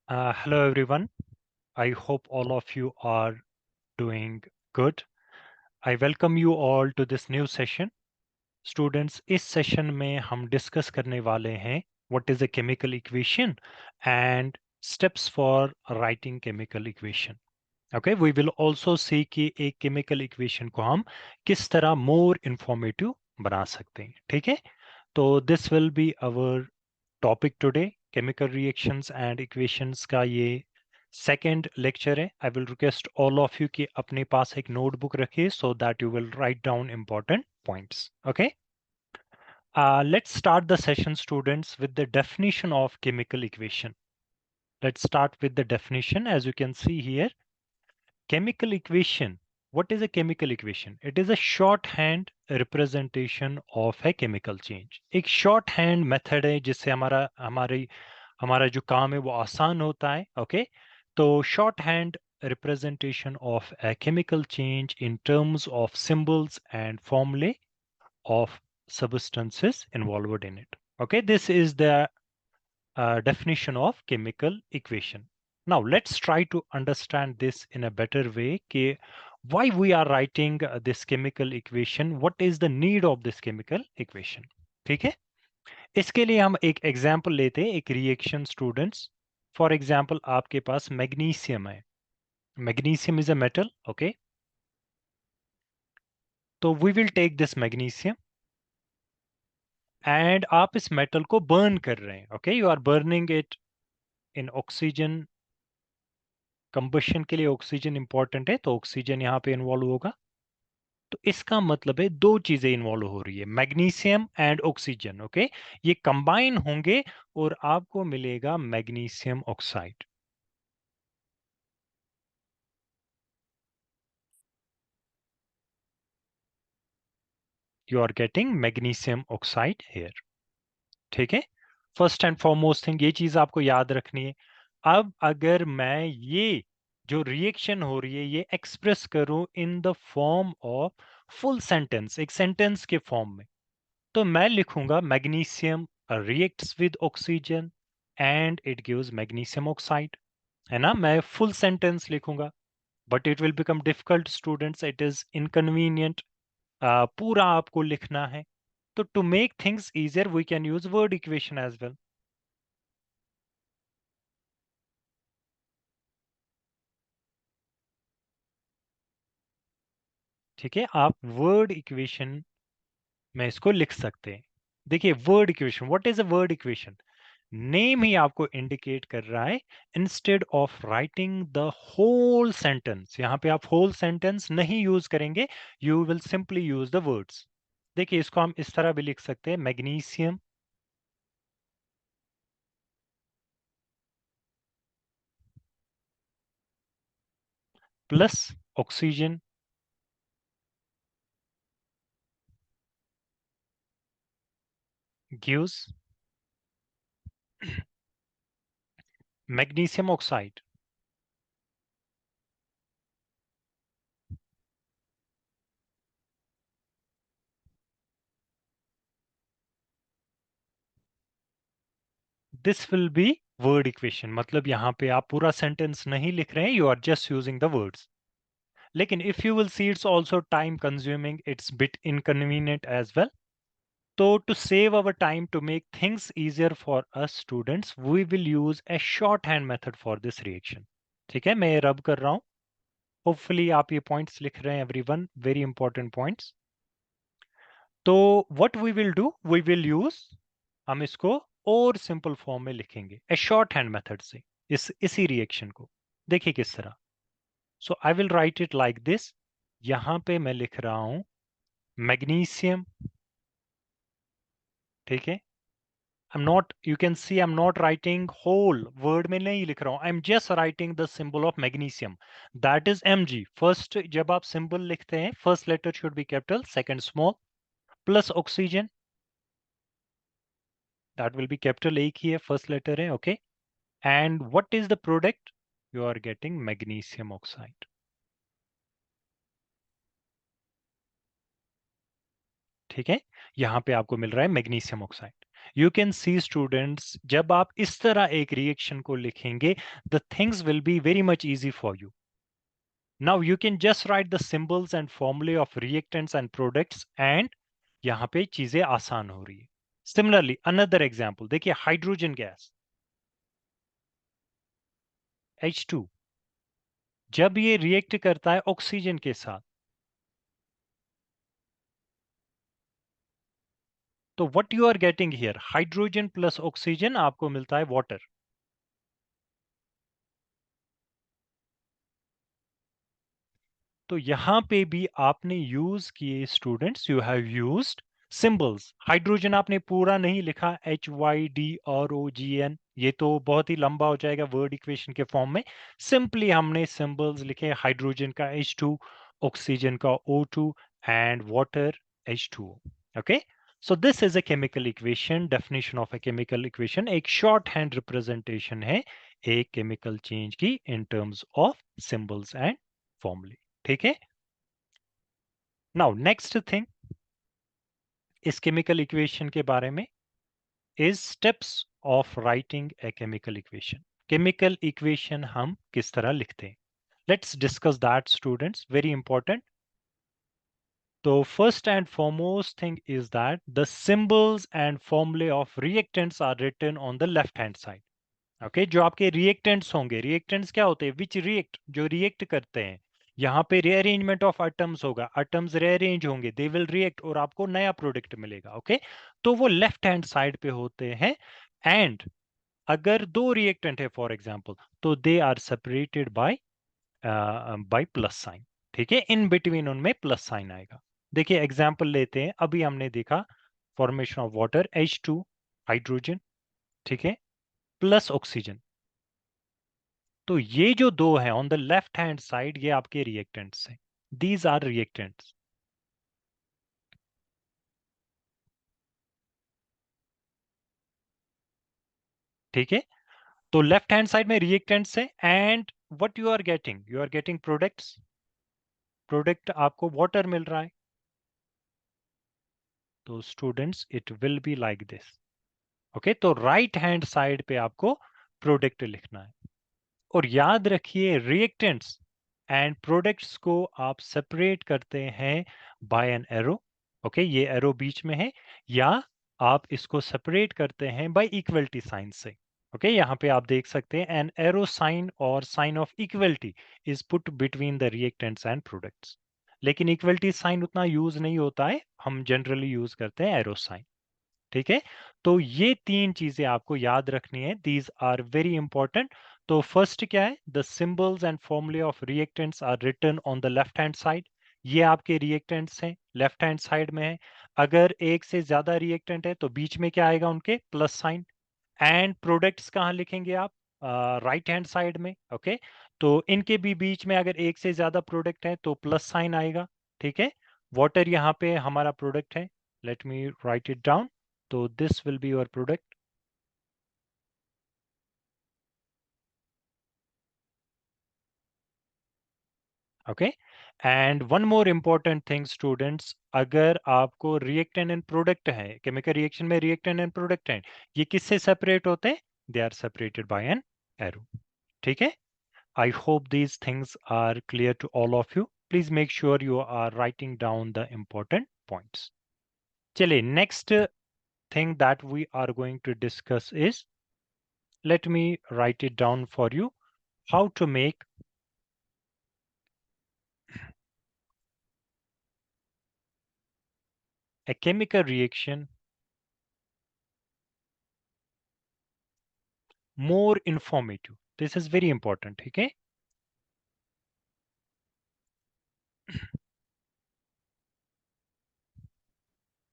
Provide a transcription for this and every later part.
Hello everyone. I hope all of you are doing good. I welcome you all to this new session. Students, इस session में हम discuss करने वाले हैं what is a chemical equation and steps for writing chemical equation. Okay, we will also see कि एक chemical equation को हम किस तरह more informative बना सकते हैं. ठीक है? तो this will be our topic today chemical reactions and equations का ये सेकंड लेक्चर है. I will request all of you कि अपने पास एक नोटबुक रखिए so that you will write down important points. Okay, let's start the session students with the definition of chemical equation. Let's start with the definition. As you can see here, chemical equation. What is a chemical equation? It is a shorthand representation of a chemical change. एक shorthand method है जिससे हमारा जो काम है वो आसान होता है. ओके, तो shorthand representation of a chemical change in terms of symbols and formulae of substances involved in it. Okay, this is the definition of chemical equation. Now let's try to understand this in a better way. कि why we are writing this chemical equation, what is the need of this chemical equation. ठीक है, इसके लिए हम एक example लेते हैं, एक रिएक्शन स्टूडेंट्स. फॉर एग्जाम्पल आपके पास मैग्नीशियम है. Magnesium is a metal. Okay, तो we will take this magnesium and आप इस मेटल को बर्न कर रहे हैं. Okay, you are burning it in oxygen. Combustion के लिए ऑक्सीजन इंपॉर्टेंट है, तो ऑक्सीजन यहाँ पे इन्वॉल्व होगा. तो इसका मतलब है दो चीजें इन्वॉल्व हो रही है, मैग्नीशियम एंड ऑक्सीजन. ओके, ये कंबाइन होंगे और आपको मिलेगा magnesium oxide. You are getting magnesium oxide here. ठीक है, फर्स्ट एंड फॉरमोस्ट थिंग ये चीज आपको याद रखनी है. अब अगर मैं ये जो रिएक्शन हो रही है ये एक्सप्रेस करूं in the form of full sentence, एक सेंटेंस के फॉर्म में, तो मैं लिखूंगा magnesium reacts with oxygen and it gives magnesium oxide. है ना, मैं फुल सेंटेंस लिखूंगा. But it will become difficult students, it is inconvenient पूरा आपको लिखना है. तो to make things easier we can use word equation as well. ठीक है, आप वर्ड इक्वेशन में इसको लिख सकते हैं. देखिए, word equation, what is a word equation? Name ही आपको इंडिकेट कर रहा है. Instead of writing the whole sentence, यहां पे आप होल सेंटेंस नहीं यूज करेंगे, you will simply use the words. देखिए, इसको हम इस तरह भी लिख सकते हैं, magnesium plus oxygen gives magnesium oxide. This will be word equation. मतलब यहां पे आप पूरा सेंटेंस नहीं लिख रहे हैं, you are just using the words. लेकिन if you will see it's also time consuming, it's bit inconvenient as well. तो to save our time, to make things easier for us students, we will use a shorthand method for this reaction. ठीक है, मैं रब कर रहा हूं. Hopefully आप ये पॉइंट्स लिख रहे हैं एवरीवन, वेरी इंपॉर्टेंट पॉइंट्स. तो what we will do, we will use, हम इसको और सिंपल फॉर्म में लिखेंगे ए शॉर्ट हैंड मेथड से, इसी रिएक्शन को. देखिए किस तरह. So I will write it like this. यहां पे मैं लिख रहा हूं मैग्नीशियम. ठीक है, I'm not, you can see I'm not writing whole word में नहीं लिख रहा हूं. I'm just writing the symbol of magnesium. That is Mg. First जब आप symbol लिखते हैं, first letter should be capital, second small, plus oxygen. That will be capital, एक ही है, first letter है. Okay. And what is the product? You are getting magnesium oxide. ठीक है, यहां पे आपको मिल रहा है magnesium oxide. You can see students, जब आप इस तरह एक रिएक्शन को लिखेंगे, the things will be very much easy for you. Now you can just write the symbols and formulae of reactants and products, and यहाँ पे चीजें आसान हो रही है. Similarly, another example, देखिए हाइड्रोजन गैस H2, जब ये रिएक्ट करता है ऑक्सीजन के साथ, तो what you are getting here, hydrogen plus oxygen, आपको मिलता है वाटर. तो यहां पे भी आपने यूज किए students, you have used symbols. Hydrogen आपने पूरा नहीं लिखा HYDROGN, ये तो बहुत ही लंबा हो जाएगा वर्ड इक्वेशन के फॉर्म में. सिंपली हमने सिंबल्स लिखे, हाइड्रोजन का H2, ऑक्सीजन का O2 and water H2O. Okay, so this is a chemical equation. Definition of a chemical equation एक शॉर्ट हैंड रिप्रेजेंटेशन है एक केमिकल चेंज की in terms of symbols and formulae. ठीक है. Now next thing इस chemical equation के बारे में is steps of writing a chemical equation. Chemical equation हम किस तरह लिखते हैं, let's discuss that students, very important. तो first and foremost thing is that the symbols and formulae of reactants are written on the left hand side. Okay, जो आपके reactants होंगे, reactants क्या होते हैं, विच रिएक्ट, जो रिएक्ट करते हैं. यहाँ पे रीअरेंजमेंट ऑफ एटम्स होगा, एटम्स रीअरेंज होंगे, दे विल रिएक्ट और आपको नया प्रोडक्ट मिलेगा. ओके, तो वो लेफ्ट हैंड साइड पे होते हैं. एंड अगर दो रिएक्टेंट है फॉर एग्जांपल, तो they are separated by by plus sign. ठीक है, इन बिटवीन उनमें प्लस साइन आएगा. देखिए एग्जांपल लेते हैं, अभी हमने देखा formation of water H2, hydrogen, ठीक है, प्लस ऑक्सीजन. तो ये जो दो है on the left hand side, ये आपके रिएक्टेंट्स हैं. These are reactants. ठीक है, तो लेफ्ट हैंड साइड में रिएक्टेंट्स हैं. And what you are getting, you are getting products. Product आपको वाटर मिल रहा है. तो students it will be like this. Okay, तो राइट हैंड साइड पे आपको प्रोडक्ट लिखना है. और याद रखिए रिएक्टेंट्स एंड प्रोडक्ट्स को आप सेपरेट करते हैं बाय एन एरो. ओके, ये एरो बीच में है, या आप इसको सेपरेट करते हैं बाय इक्वलिटी साइन से. ओके, यहाँ पे आप देख सकते हैं एन एरो साइन और sign of equality is put between the reactants and products. लेकिन इक्वलिटी साइन उतना यूज नहीं होता है, हम जनरली यूज करते हैं एरो साइन. ठीक है, तो ये तीन चीजें आपको याद रखनी है, दीज आर वेरी इंपॉर्टेंट. तो फर्स्ट क्या है, the symbols and formulae of reactants are written on the left hand side. ये आपके रिएक्टेंट्स हैं, लेफ्ट हैंड साइड में है. अगर एक से ज्यादा रिएक्टेंट है तो बीच में क्या आएगा, उनके प्लस साइन. एंड प्रोडक्ट्स कहाँ लिखेंगे आप, राइट हैंड साइड में. ओके, तो इनके भी बीच में अगर एक से ज्यादा प्रोडक्ट है तो प्लस साइन आएगा. ठीक है, वाटर यहाँ पे हमारा प्रोडक्ट है, let me write it down. तो this will be your product. Okay, and one more important thing students, अगर आपको रिएक्टेंट एंड प्रोडक्ट है, केमिकल रिएक्शन में रिएक्टेंट एंड प्रोडक्ट है, ये किससे सेपरेट होते हैं, they are separated by an arrow. ठीक है, I hope these things are clear to all of you. Please make sure you are writing down the important points. चलिए, next thing that we are going to discuss is, let me write it down for you, how to make a chemical reaction more informative. This is very important, ठीक है.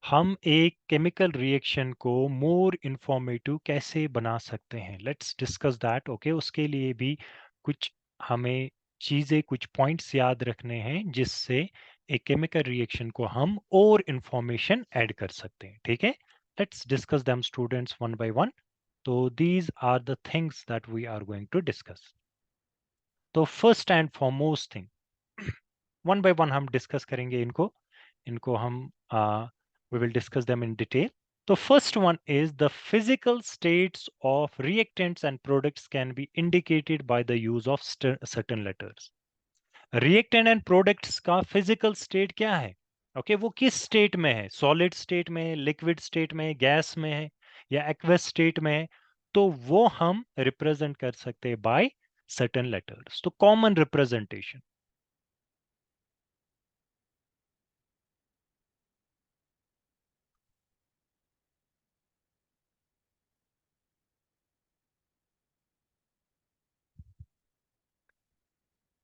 हम एक chemical reaction को मोर informative कैसे बना सकते हैं, let's discuss that. Okay, उसके लिए भी कुछ हमें चीजें, कुछ पॉइंट्स याद रखने हैं जिससे एक केमिकल रिएक्शन को हम और इंफॉर्मेशन ऐड कर सकते हैं. ठीक है, let's discuss them students one by one. तो these are the things that we are going to discuss. तो first and foremost thing, one by one हम डिस्कस करेंगे इनको. इनको हम we will discuss them in detail. तो first one is the physical states of reactants and products can be indicated by the use of certain letters. Reactant and products का physical state क्या है? Okay वो किस state में है? Solid state में, liquid state में, गैस में है या एक्वस स्टेट में है? तो वो हम रिप्रेजेंट कर सकते हैं बाय सर्टेन लेटर्स। तो कॉमन रिप्रेजेंटेशन,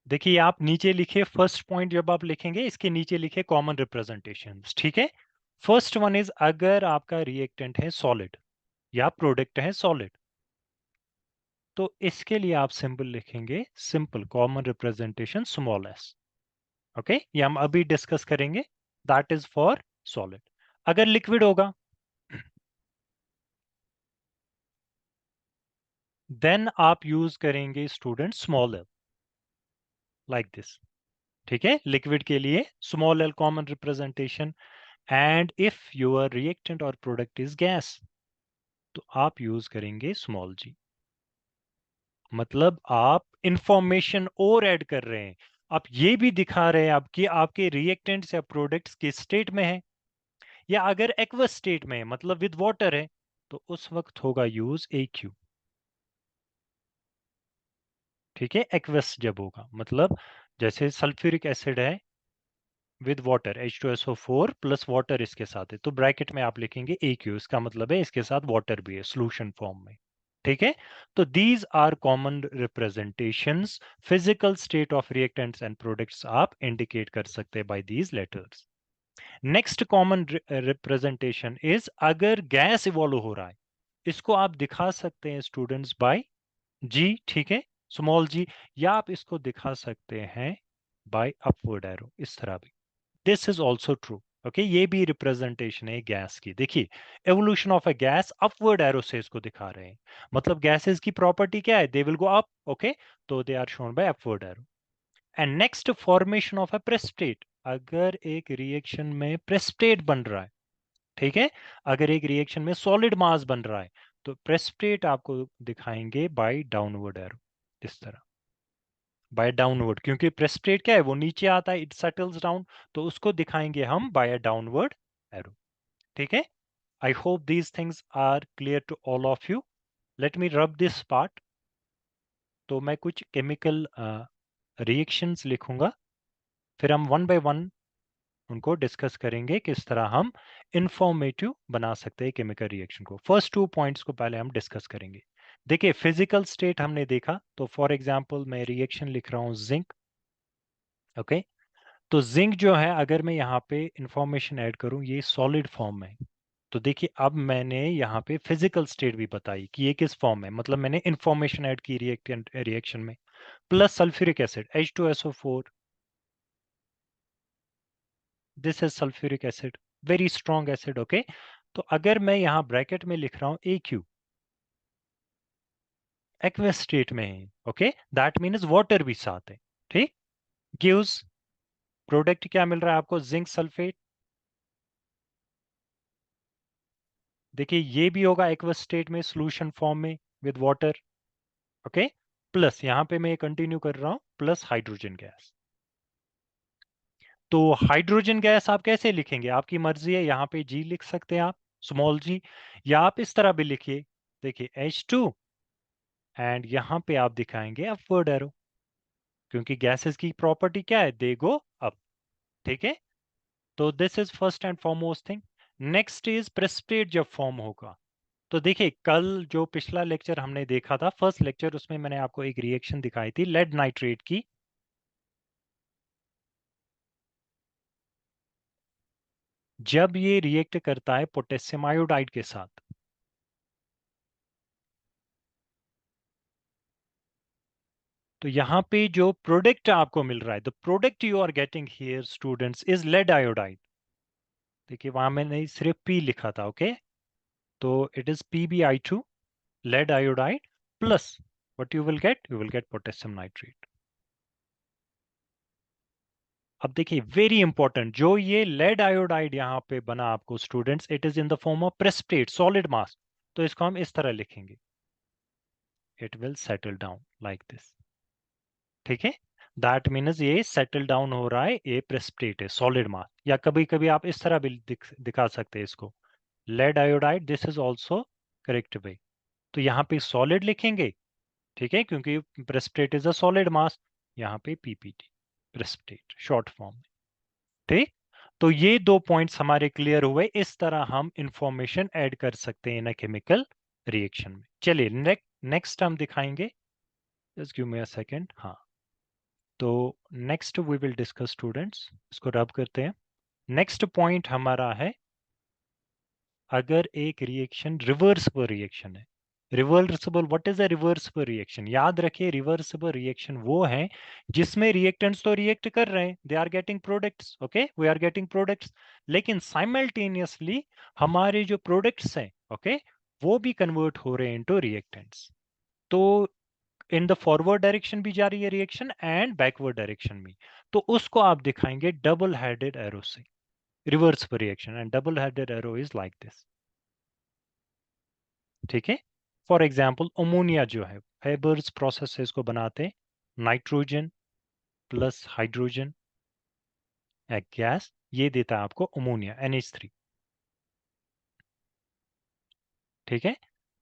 देखिए आप नीचे लिखे फर्स्ट पॉइंट, जब आप लिखेंगे इसके नीचे लिखे कॉमन रिप्रेजेंटेशन, ठीक है। फर्स्ट वन इज अगर आपका रिएक्टेंट है सॉलिड या प्रोडक्ट है सॉलिड, तो इसके लिए आप सिंपल लिखेंगे, simple common representation small S. Okay ये हम अभी डिस्कस करेंगे, दैट इज फॉर सॉलिड। अगर लिक्विड होगा देन आप यूज करेंगे student small L, like this. ठीक है, लिक्विड के लिए small L common representation. And if your reactant और प्रोडक्ट इज गैस, तो आप यूज करेंगे स्मॉल जी। मतलब आप इंफॉर्मेशन और ऐड कर रहे हैं, आप ये भी दिखा रहे हैं आप कि आपके रिएक्टेंट्स या प्रोडक्ट्स किस स्टेट में है। या अगर एक्वस स्टेट में है मतलब विद वाटर है, तो उस वक्त होगा यूज ए क्यू। ठीक है, एक्वस जब होगा मतलब जैसे सल्फ्यूरिक एसिड है with water H2SO4 plus water इसके साथ है, तो ब्रैकेट में आप लिखेंगे ए क्यू, इसका मतलब है इसके साथ वाटर भी है सोल्यूशन फॉर्म में। ठीक है, तो these are common representations, physical state of reactants and products आप इंडिकेट कर सकते हैं by these letters. Next common representation is अगर गैस इवॉल्व हो रहा है, इसको आप दिखा सकते हैं स्टूडेंट्स बाय जी। ठीक है, स्मॉल जी। या आप इसको दिखा सकते हैं बाय अपवर्ड एरो, इस तरह भी। This is also true. Okay ये भी रिप्रेजेंटेशन है गैस की। देखिए evolution of a gas upward arrow से इसको दिखा रहे हैं, मतलब गैसेस की प्रॉपर्टी क्या है, they will go up. Okay तो they are shown by upward arrow. And next formation of a precipitate, अगर एक रिएक्शन में प्रेसिपिटेट बन रहा है, ठीक है, अगर एक रिएक्शन में सॉलिड मास बन रहा है, तो प्रेसिपिटेट आपको दिखाएंगे बाय डाउनवर्ड एरो, इस तरह बाय डाउनवर्ड, क्योंकि प्रेसिपिटेट क्या है वो नीचे आता है, इट सेटल्स डाउन, तो उसको दिखाएंगे हम बाय अ डाउनवर्ड एरो। ठीक है, I hope these things are clear to all of you. Let me rub this part. तो मैं कुछ केमिकल रिएक्शंस लिखूंगा, फिर हम वन बाय वन उनको डिस्कस करेंगे किस तरह हम इंफॉर्मेटिव बना सकते हैं केमिकल रिएक्शन को। फर्स्ट टू पॉइंट्स को पहले हम डिस्कस करेंगे। देखिए फिजिकल स्टेट हमने देखा, तो फॉर एग्जांपल मैं रिएक्शन लिख रहा हूं जिंक। ओके तो जिंक जो है अगर मैं यहाँ पे इंफॉर्मेशन ऐड करूं, ये सॉलिड फॉर्म में, तो देखिए अब मैंने यहाँ पे फिजिकल स्टेट भी बताई कि ये किस फॉर्म में, मतलब मैंने इंफॉर्मेशन ऐड की रिएक्टेंट रिएक्शन में। Plus sulphuric acid H2SO4, this is sulphuric acid, very strong acid. Okay तो अगर मैं यहाँ ब्रैकेट में लिख रहा हूँ AQ, एक्वस स्टेट में है, ओके दैट मीन्स वाटर भी साथ है। ठीक, गिव्स प्रोडक्ट क्या मिल रहा है आपको, जिंक सल्फेट। देखिए ये भी होगा एक्वस स्टेट में सॉल्यूशन फॉर्म में विद वाटर। ओके प्लस यहाँ पे मैं कंटिन्यू कर रहा हूँ, प्लस हाइड्रोजन गैस। तो हाइड्रोजन गैस आप कैसे लिखेंगे, आपकी मर्जी है, यहाँ पे जी लिख सकते हैं आप, स्मॉल जी, या आप इस तरह भी लिखिए। देखिए H2 एंड यहाँ पे आप दिखाएंगे अपवर्ड एरो, क्योंकि गैसेस की प्रॉपर्टी क्या है, दे गो अप। ठीक है, तो this is first and foremost thing. Next is precipitate जब फॉर्म होगा, तो देखिए कल जो पिछला लेक्चर हमने देखा था, फर्स्ट लेक्चर, उसमें मैंने आपको एक रिएक्शन दिखाई थी लेड नाइट्रेट की। जब ये रिएक्ट करता है पोटेशियम आयोडाइड के साथ, तो यहाँ पे जो प्रोडक्ट आपको मिल रहा है, the product you are getting here students is lead iodide. देखिए वहां मैंने सिर्फ पी लिखा था। ओके तो it is PbI2, lead iodide, plus what you will get potassium nitrate। अब देखिए वेरी इंपॉर्टेंट, जो ये लेड आयोडाइड यहाँ पे बना आपको students, it is in the form of precipitate solid मास। तो इसको हम इस तरह लिखेंगे, it will settle down like this. ठीक है, दैट मीन्स ये सेटल डाउन हो रहा है, ये प्रेसिपिटेट है सॉलिड मास। या कभी कभी आप इस तरह भी दिखा सकते हैं इसको, lead iodide, this is also correct way. तो यहाँ पे सॉलिड लिखेंगे, ठीक है, क्योंकि precipitate is a solid mass. यहाँ पे पीपीटी, प्रेसिपिटेट शॉर्ट फॉर्म में। ठीक, तो ये दो पॉइंट्स हमारे क्लियर हुए। इस तरह हम इंफॉर्मेशन ऐड कर सकते हैं इन केमिकल रिएक्शन में। चलिए नेक्स्ट हम दिखाएंगे, just give me a second. हाँ, तो next we will discuss students, इसको रब करते हैं। नेक्स्ट पॉइंट हमारा है, अगर एक रिएक्शन रिवर्सिबल रिएक्शन है। Reversible, what is a reversible reaction? याद रखिए, रिवर्सिबल रिएक्शन वो है जिसमें रिएक्टेंट्स तो रिएक्ट कर रहे हैं, they are getting products, okay, we are getting products, लेकिन साइमल्टेनियसली हमारे जो प्रोडक्ट्स हैं, ओके, वो भी कन्वर्ट हो रहे हैं इनटू रिएक्टेंट्स। तो इन द फॉरवर्ड डायरेक्शन भी जा रही है रिएक्शन एंड बैकवर्ड डायरेक्शन में। तो उसको आप दिखाएंगे डबल हेडेड एरो से, reversible reaction, and double headed arrow is like this. ठीक है, फॉर एग्जाम्पल अमोनिया जो है, हेबर्स प्रोसेस से इसको बनाते हैं, नाइट्रोजन प्लस हाइड्रोजन एक गैस, ये देता है आपको अमोनिया NH3। ठीक है,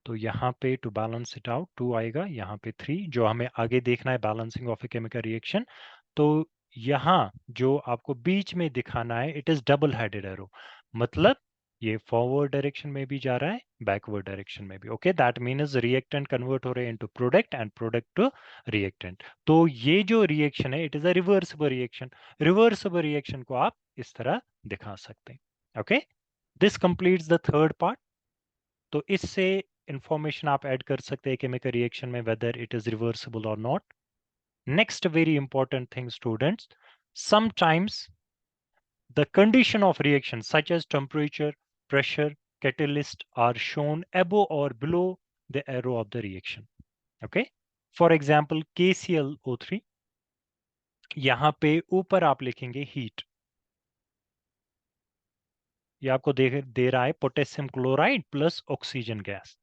तो यहाँ पे टू बैलेंस इट आउट 2 आएगा, यहाँ पे 3, जो हमें आगे देखना है balancing of A chemical reaction. तो यहाँ जो आपको बीच में दिखाना है, it is double headed arrow, मतलब ये फॉरवर्ड डायरेक्शन में भी जा रहा है, बैकवर्ड डायरेक्शन में भी। Okay, that means reactant convert हो रहे हैं into product and product to reactant. तो ये जो रिएक्शन है, it is a reversible reaction. Reversible reaction को आप इस तरह दिखा सकते हैं। Okay, this completes the third part. तो इससे इंफॉर्मेशन आप ऐड कर सकते हैं केमिकल रिएक्शन में, वेदर इट इज रिवर्सिबल और not. Next very important thing students, sometimes the condition of reaction such as temperature, pressure, catalyst are shown above or below the arrow of the reaction. Okay, for example KClO3, यहां पे ऊपर आप लिखेंगे heat, ये आपको दे रहा है potassium chloride plus oxygen gas.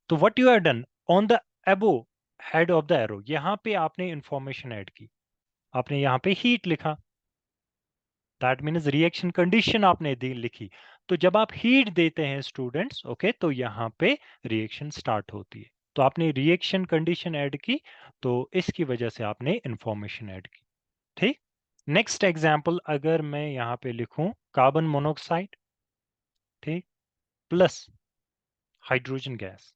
तो what you have done on the above head of the arrow, यहां पे आपने इंफॉर्मेशन ऐड की, आपने यहां पे हीट लिखा, दैट मीन्स रिएक्शन कंडीशन आपने दी लिखी। तो जब आप हीट देते हैं स्टूडेंट्स, ओके, तो यहाँ पे रिएक्शन स्टार्ट होती है। तो आपने रिएक्शन कंडीशन ऐड की, तो इसकी वजह से आपने इंफॉर्मेशन ऐड की। ठीक, नेक्स्ट एग्जांपल अगर मैं यहाँ पे लिखूं कार्बन मोनोऑक्साइड, ठीक, प्लस हाइड्रोजन गैस,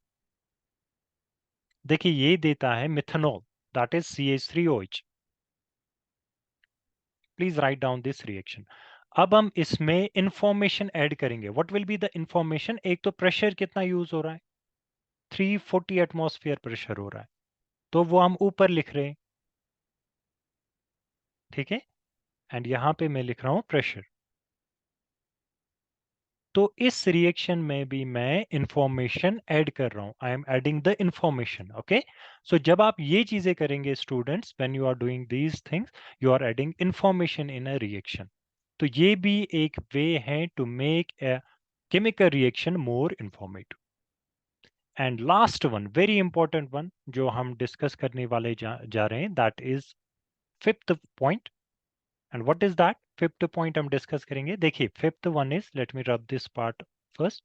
देखिए ये देता है methanol, that is CH3OH। Please write down this reaction. अब हम इसमें इंफॉर्मेशन ऐड करेंगे, what will be the information? एक तो प्रेशर कितना यूज हो रहा है, 340 एटमॉस्फेयर प्रेशर हो रहा है, तो वो हम ऊपर लिख रहे हैं। ठीक है, एंड यहां पे मैं लिख रहा हूं प्रेशर। तो इस रिएक्शन में भी मैं इंफॉर्मेशन ऐड कर रहा हूं, I am adding the information. Okay, so जब आप ये चीजें करेंगे students, when you are doing these things, you are adding information in a reaction. तो ये भी एक वे है to make a chemical reaction more informative. And last one, very important one, जो हम डिस्कस करने वाले जा रहे हैं, that is fifth point. And what is that fifth point हम डिस्कस करेंगे? देखिए fifth one is, let me rub this part first.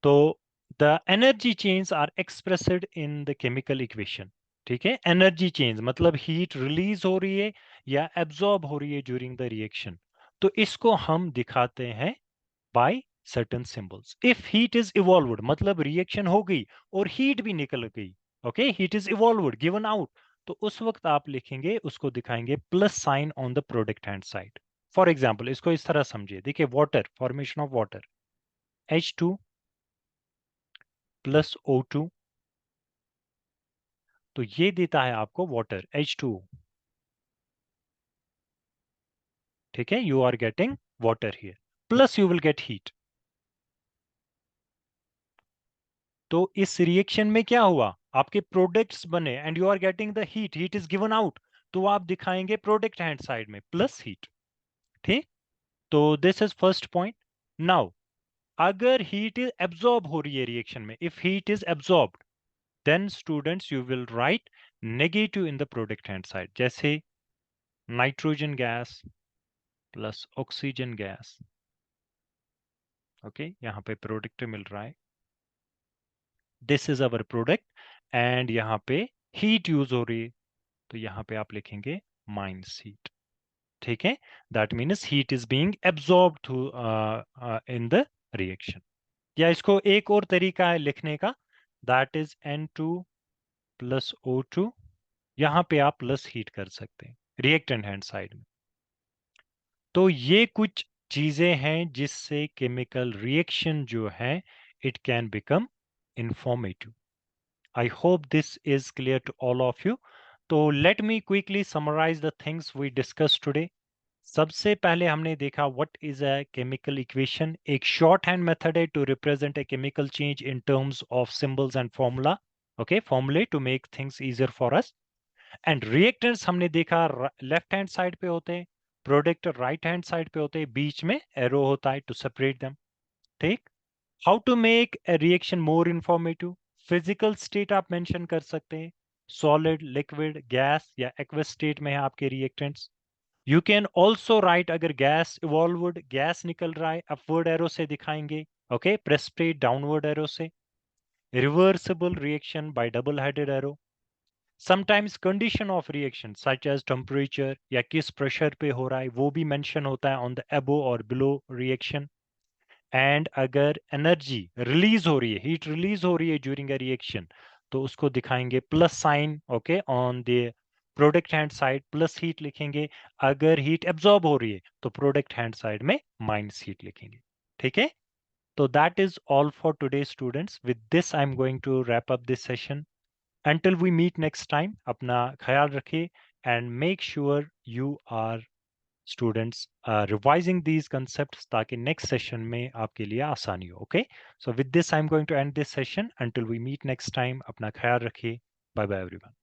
तो the energy change are expressed in the chemical equation. ठीक है, एनर्जी चेंज मतलब heat release हो रही है या एब्जॉर्ब हो रही है ड्यूरिंग द रिएक्शन। तो इसको हम दिखाते हैं by certain symbols. If heat is evolved, मतलब रिएक्शन हो गई और हीट भी निकल गई, okay, heat is evolved given out, तो उस वक्त आप लिखेंगे, उसको दिखाएंगे plus sign on the product hand side. For example इसको इस तरह समझिए, देखिए water, formation of water, H2 plus O2, तो ये देता है आपको वाटर H2O। ठीक है, you are getting water here, plus you will get heat. तो इस रिएक्शन में क्या हुआ, आपके प्रोडक्ट्स बने and you are getting the heat, heat is given out, तो आप दिखाएंगे प्रोडक्ट हैंड साइड में प्लस हीट। ठीक, तो this is first point. Now अगर हीट इज एब्जॉर्ब हो रही है रिएक्शन में, if heat is absorbed, then students you will write negative in the product hand side, जैसे nitrogen gas plus oxygen gas. Okay, यहाँ पे प्रोडक्ट मिल रहा है, this is our product, and यहाँ पे हीट यूज हो रही है, तो यहाँ पे आप लिखेंगे माइनस हीट। ठीक है, that means heat is being absorb through in the reaction. या इसको एक और तरीका है लिखने का, that is N2 plus O2, यहाँ पे आप प्लस हीट कर सकते हैं रिएक्टेंट हैंड साइड में। तो ये कुछ चीजें हैं जिससे केमिकल रिएक्शन जो है it can become informative. I hope this is clear to all of you. तो let me quickly summarise the things we discuss today. सबसे पहले हमने देखा what is a chemical equation, एक शॉर्ट हैंड मेथड है to represent a chemical change in terms of symbols and formula. Okay, formulae to make things easier for us. And reactants हमने देखा left hand side पे होते हैं, product right hand side पे होते हैं, बीच में एरो होता है टू सेपरेट देम। ठीक, how to make a reaction more informative, physical state आप मेंशन कर सकते हैं, सॉलिड, लिक्विड, गैस या एक्वस स्टेट में है आपके reactants. You can also write, अगर गैस इवॉल्वड, गैस निकल रहा है, अपवर्ड एरो से दिखाएंगे, ओके, प्रेसिपिटेट डाउनवर्ड एरो से। Reversible reaction by double headed arrow. Sometimes condition of reaction such as temperature या किस प्रेशर पे हो रहा है वो भी मेंशन होता है ऑन द अबो और बिलो रिएक्शन। एंड अगर एनर्जी रिलीज हो रही है, हीट रिलीज हो रही है ड्यूरिंग अ रिएक्शन, तो उसको दिखाएंगे plus sign, okay, on the product hand side plus heat लिखेंगे। अगर हीट एब्जॉर्ब हो रही है तो प्रोडक्ट हैंड साइड में माइनस हीट लिखेंगे। ठीक है, तो that is all for today students. With this I am going to wrap up this session. Until we meet next time, अपना ख्याल रखिए and make sure you are students revising these concepts ताकि next session में आपके लिए आसानी हो. Okay, so with this I'm going to end this session. Until we meet next time, अपना ख्याल रखिए. Bye bye everyone.